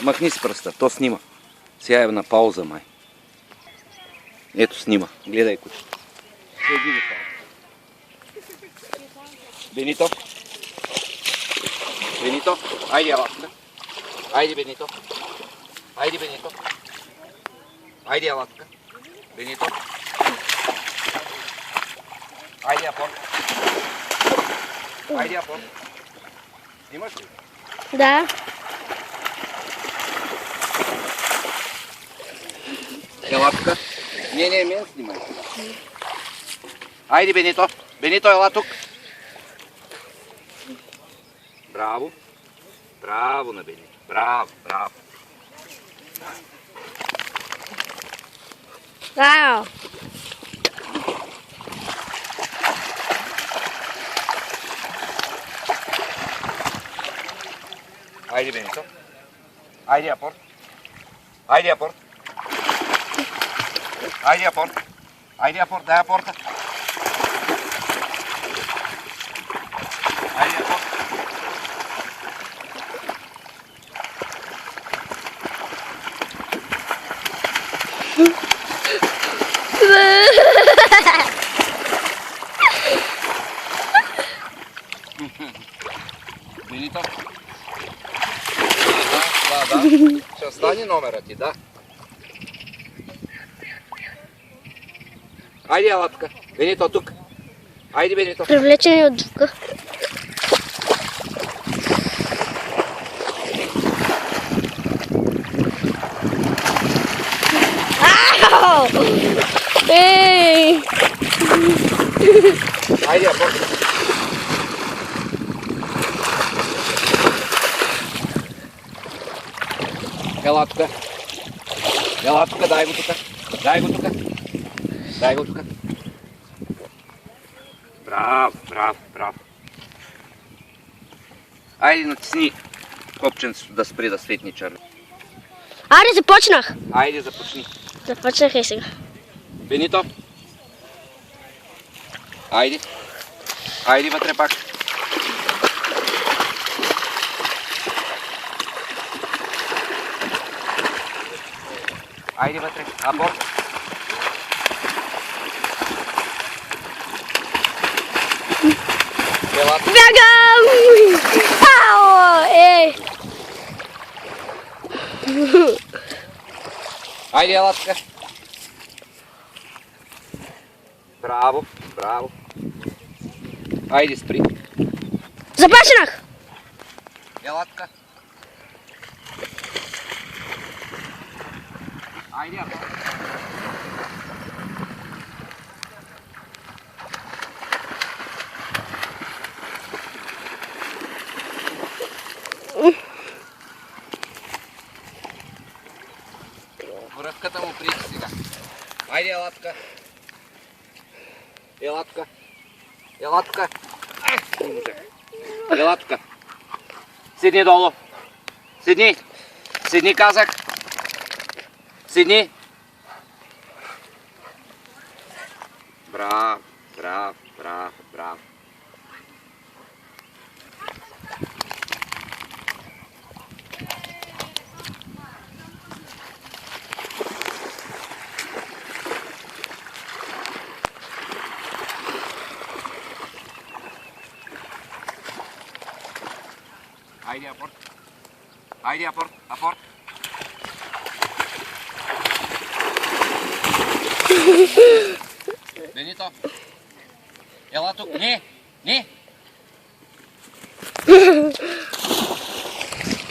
Махни си пръста, то снима. Сега е на пауза, май. Ето снима. Гледай кучето. Следи ли пауза. Бенито. Бенито. Айде, елатка. Айде, Бенито. Айде, Бенито. Айде, елатка. Бенито. Айде, Апор. Айде, Апор. Имаш ли? Да. Ела тук. Не, мен снимай. Айде, Бенито. Бенито, ела тук. Браво. Браво на Бенито. Браво, браво. Вау. Айде, Бенито. Айде, Апор. Айде, Апор. Айде, Апор. Айде, Апор. Дай Апорта. Айде, Апор. Бенито. Да. Ще стане номера ти, да? Айде, ела тук. Бенито, тук. Айде, Бенито. Привлечени от звука. Ау! Ей! Айде, Апор. Ела тук. Ела тук, дай го тук. Дай го тук. Дай го тук. Браво, браво, браво. Айде, натисни копченцето да спре да светни черни. Аре, започнах. Айде, започни. Започнах и сега. Бенито. Айде. Айде вътре пак. Айде вътре. Апор. Бягам! Ау! Ей! Айде, ела тук. Браво, браво. Айде, спри. Започнах! Ела тук. Айде, Апор. Връвката му прийти сега. Айде, ела тук. Ела тук. Ела тук. Не може. Ела тук. Седни долу. Седни. Седни, казах. Седни. Браво, браво, браво, браво. Айде, Апорт. Айде, Апорт. Апорт. Бенито. Ела тук. Не. Не.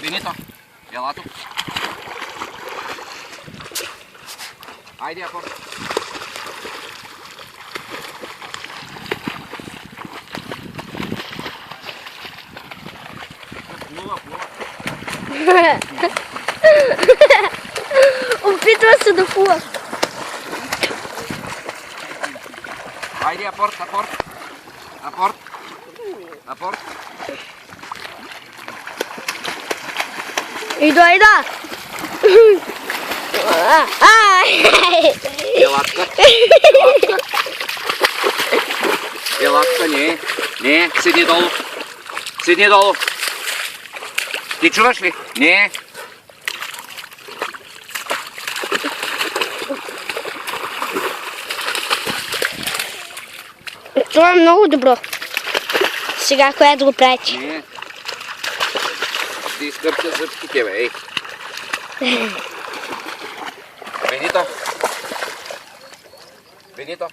Бенито. Ела тук. Айде, Апорт. Опитва се да плува. Айде, Апорт, Апорт. Апорт. Апорт. Ида. Елатка. Елатка, не. Не, седни долу. Седни долу. Ти чуваш ли? Не. Това е много добро. Сега коя да го правите? Не. Ти изкърча зъбките, бе, ей. Бенито. Бенито.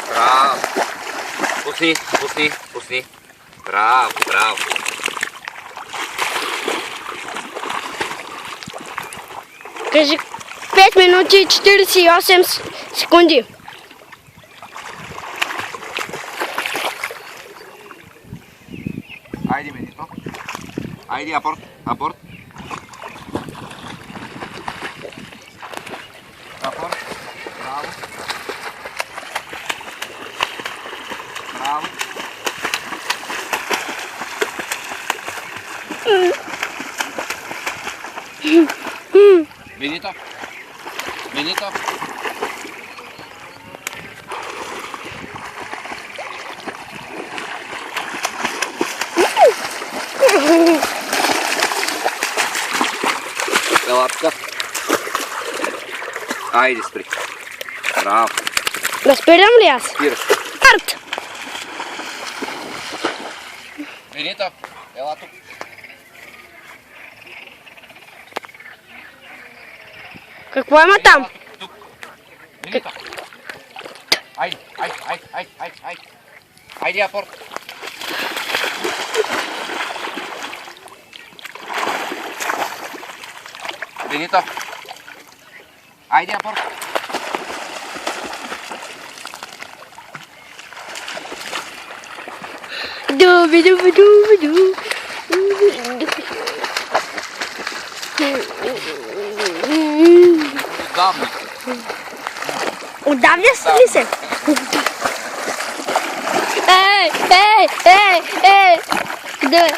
Браво. Пусни, пусни, пусни. Браво, браво. Кажи 5 минути и 48 секунди. Айде, Бенито. Айде, апорт, апорт. Апорт. Браво. Браво. Бенито. Бенито. Ела тук. Айде, спри. Браво. Да спирам ли аз? Спираш. Старт! Бенито, ела тук. Какво има там? Тук. Бенито. Айде, айде, айде, айде, айде, айде. Айде, апорт. Бенито. Айде, апорт. Дуби, дуби, дуби, дуби. Отдавна. Отдавня ли се? Ей, ей, ей, ей! Къде бе?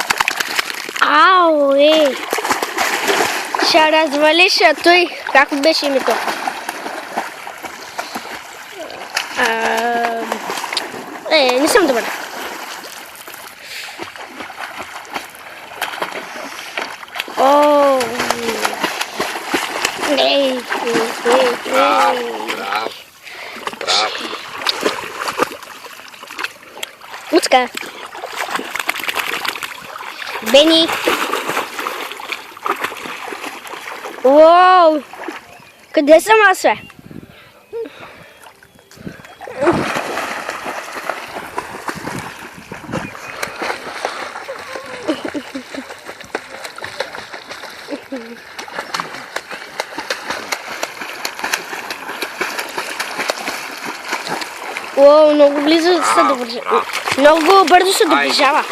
Ау, ей! Ще развалиш той. Как беше името? Не съм добър. О! Ей, Браво, браво, браво. Муцка. Бени. Уау! Къде съм аз, бе? Уау, много близо се доближава. Много бързо се доближава.